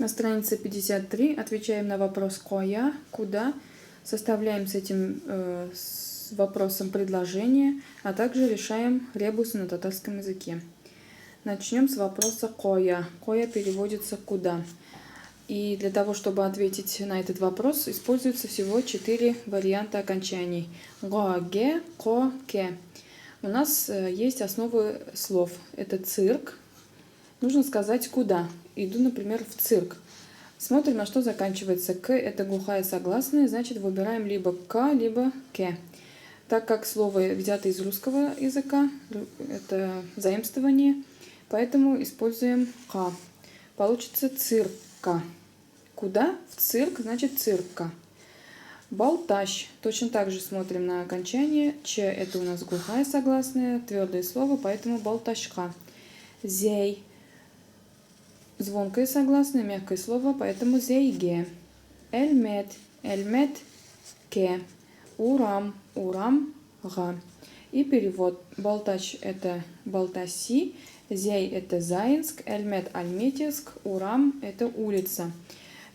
На странице 53 отвечаем на вопрос «Коя?», «Куда?». Составляем с этим с вопросом предложение, а также решаем ребусы на татарском языке. Начнем с вопроса «Коя?». «Коя» переводится «куда?». И для того, чтобы ответить на этот вопрос, используется всего 4 варианта окончаний. Го, ге, ко, ке. У нас есть основы слов. Это цирк. Нужно сказать «куда». Иду, например, в цирк. Смотрим, на что заканчивается «к». Это глухая согласная, значит, выбираем либо «к», либо «ке». Так как слово взято из русского языка, это заимствование, поэтому используем «к». Получится «цирка». Куда? В цирк, значит цирка. Балтащ. Точно так же смотрим на окончание. Ч это у нас глухая согласная, твердое слово, поэтому балташка. Зей. Звонкое согласное, мягкое слово, поэтому зейге. Эльмет. Эльмет ке. Урам. Урам га. И перевод. Балтач это Балтаси. Зей это Заинск. Эльмет Альметьевск. Урам это улица.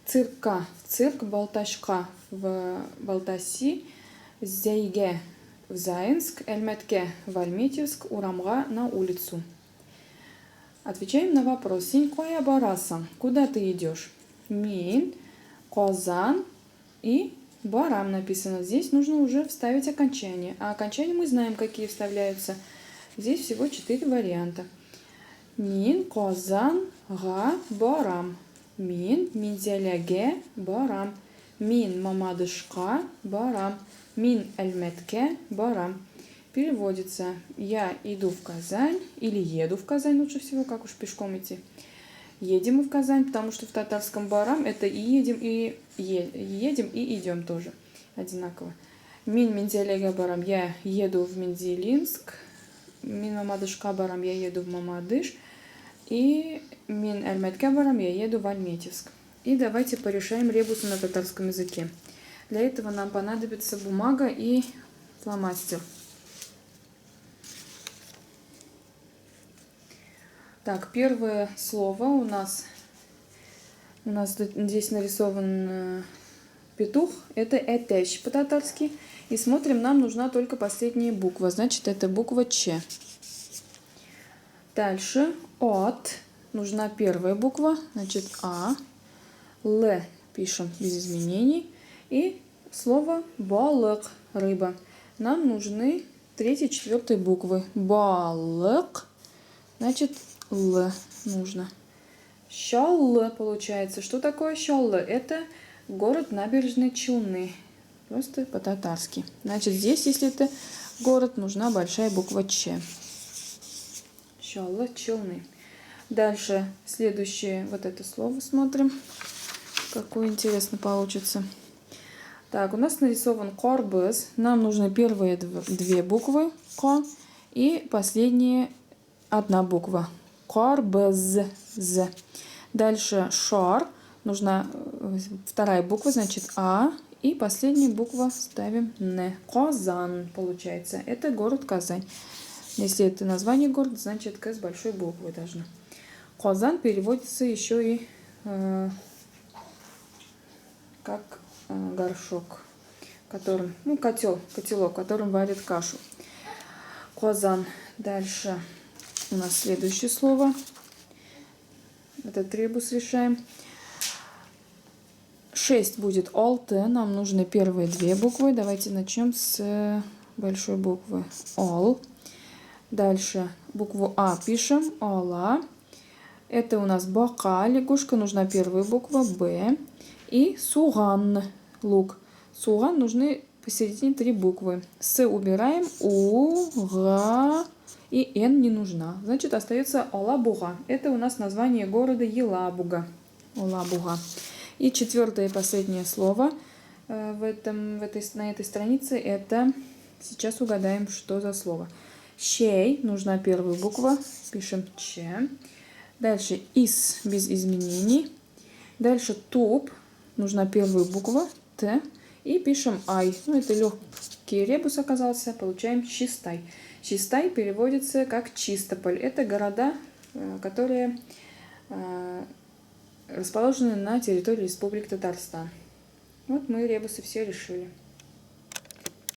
Цирка в цирк, Балташка в Балтаси, Зейге в Заинск, Эльметке в Альметьевск, Урамга на улицу. Отвечаем на вопрос. Синь коя барасан. Куда ты идешь? Мин, Козан и Барам написано. Здесь нужно уже вставить окончание. А окончания мы знаем, какие вставляются. Здесь всего 4 варианта. Мин, Козан, Га, Барам. Мин, Минзеляге, Барам. Мин, Мамадышка, Барам. Мин, Эльметке, Барам. Переводится: я иду в Казань или еду в Казань, лучше всего, как уж пешком идти. Едем мы в Казань, потому что в татарском Барам это и едем, и едем, и идем тоже одинаково. Мин, Минзеляге, Барам, я еду в Мензелинск. Мин, Мамадышка, Барам, я еду в Мамадыш. И мин эльметке барам, я еду в Альметьевск. И давайте порешаем ребусы на татарском языке. Для этого нам понадобится бумага и фломастер. Так, первое слово у нас здесь нарисован петух. Это этеч по-татарски. И смотрим, нам нужна только последняя буква. Значит, это буква Ч. Дальше от. Нужна первая буква, значит А. Л пишем без изменений. И слово балык, рыба. Нам нужны 3 и 4 буквы. Балык, значит Л нужно. Щаллы получается. Что такое Щаллы? Это город Набережные Челны. Просто по-татарски. Значит, здесь, если это город, нужна большая буква Ч. Щаллы, Челны. Дальше следующее вот это слово смотрим. Какое интересно получится. Так, у нас нарисован корбыз. Нам нужны первые 2 буквы К и последняя 1 буква. Корбыз. Дальше шар. Нужна 2 буква, значит А. И последнюю букву ставим Н. Казан получается. Это город Казань. Если это название города, значит К с большой буквы должно. Казан переводится еще и как горшок, которым, котелок, в котором варят кашу. Казан. Дальше у нас следующее слово. Этот ребус решаем. 6 будет олты. Нам нужны первые 2 буквы. Давайте начнем с большой буквы ол. Дальше букву А пишем. Ола. Это у нас бака, лягушка, нужна первая буква Б. И суган, лук. Суган нужны посередине 3 буквы. С убираем, У, Га и Н не нужна. Значит, остается Олабуга. Это у нас название города Елабуга. Олабуга. И 4 и последнее слово на этой странице это, сейчас угадаем, что за слово. Щей, нужна первая буква, пишем Ч. Дальше ис без изменений. Дальше туп, нужна первая буква Т. И пишем ай. Это легкий ребус оказался, получаем чистай. Чистай переводится как Чистополь. Это города, которые расположены на территории Республики Татарстан. Вот мы ребусы все решили.